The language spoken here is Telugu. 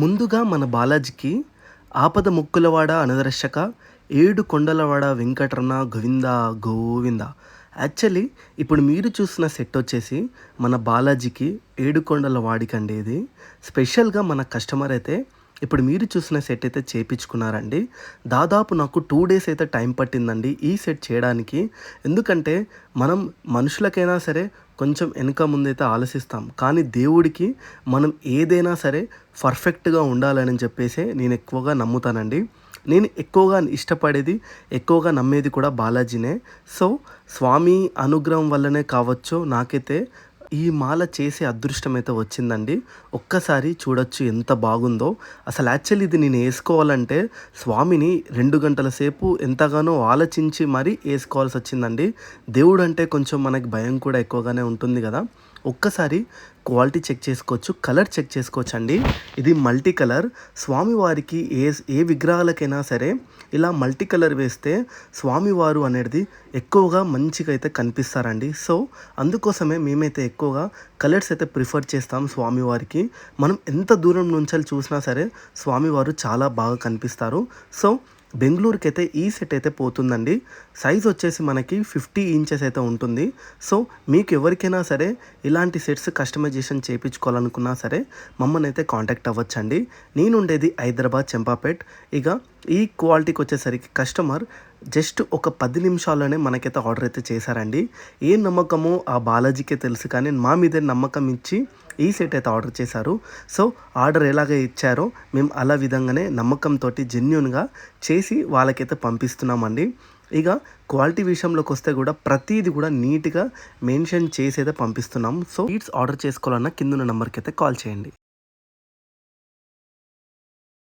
ముందుగా మన బాలాజీకి ఆపద ముక్కులవాడ అనదరక్షక ఏడు కొండలవాడ వెంకటరమణ గోవింద గోవింద. యాక్చువల్లీ ఇప్పుడు మీరు చూసిన సెట్ వచ్చేసి మన బాలాజీకి ఏడు కొండల వాడికండి. ఇది స్పెషల్గా మన కస్టమర్ అయితే ఇప్పుడు మీరు చూసిన సెట్ అయితే చేయించుకున్నారండి. దాదాపు నాకు 2 డేస్ అయితే టైం పట్టిందండి ఈ సెట్ చేయడానికి. ఎందుకంటే మనం మనుషులకైనా సరే కొంచెం వెనక ముందైతే ఆలోచిస్తాం, కానీ దేవుడికి మనం ఏదైనా సరే పర్ఫెక్ట్గా ఉండాలని చెప్పేసి నేను ఎక్కువగా నమ్ముతానండి. నేను ఎక్కువగా ఇష్టపడేది, ఎక్కువగా నమ్మేది కూడా బాలాజీనే. సో స్వామి అనుగ్రహం వల్లనే కావచ్చు నాకైతే ఈ మాల చేసే అదృష్టం అయితే వచ్చిందండి. ఒక్కసారి చూడొచ్చు ఎంత బాగుందో. అసలు యాక్చువల్లీ ఇది నేను వేసుకోవాలంటే స్వామిని 2 గంటల సేపు ఎంతగానో ఆలోచించి మరీ వేసుకోవాల్సి వచ్చిందండి. దేవుడు అంటే కొంచెం మనకి భయం కూడా ఎక్కువగానే ఉంటుంది కదా. ఒక్కసారి క్వాలిటీ చెక్ చేసుకోవచ్చు, కలర్ చెక్ చేసుకోవచ్చు అండి. ఇది మల్టీ కలర్. స్వామివారికి ఏ విగ్రహాలకైనా సరే ఇలా మల్టీ కలర్ వేస్తే స్వామివారు అనేది ఎక్కువగా మంచిగా అయితే కనిపిస్తారండి. సో అందుకోసమే మేమైతే ఎక్కువగా కలర్స్ అయితే ప్రిఫర్ చేస్తాం స్వామివారికి. మనం ఎంత దూరం నుంచి చూసినా సరే స్వామివారు చాలా బాగా కనిపిస్తారు. సో బెంగళూరుకి అయితే ఈ సెట్ అయితే పోతుందండి. సైజ్ వచ్చేసి మనకి 50 ఇంచెస్ అయితే ఉంటుంది. సో మీకు ఎవరికైనా సరే ఇలాంటి సెట్స్ కస్టమైజేషన్ చేయించుకోవాలనుకున్నా సరే మమ్మల్ని అయితే కాంటాక్ట్ అవ్వచ్చండి. నేను ఉండేది హైదరాబాద్ చెంపాపేట్. ఇక ఈ క్వాలిటీకి వచ్చేసరికి కస్టమర్ జస్ట్ ఒక 10 నిమిషాల్లోనే మనకైతే ఆర్డర్ అయితే చేశారండి. ఏ నమ్మకమో ఆ బాలాజీకే తెలుసు, కానీ మా మీద నమ్మకం ఇచ్చి ఈ సెట్ అయితే ఆర్డర్ చేశారు. సో ఆర్డర్ ఎలాగ ఇచ్చారో మేము అలా విధంగానే నమ్మకంతో జెన్యూన్గా చేసి వాళ్ళకైతే పంపిస్తున్నామండి. ఇక క్వాలిటీ విషయంలోకి వస్తే కూడా ప్రతిదీ కూడా నీట్గా మెన్షన్ చేసి అయితే పంపిస్తున్నాం. సో సీట్స్ ఆర్డర్ చేసుకోవాలన్నా కింద నెంబర్కి అయితే కాల్ చేయండి.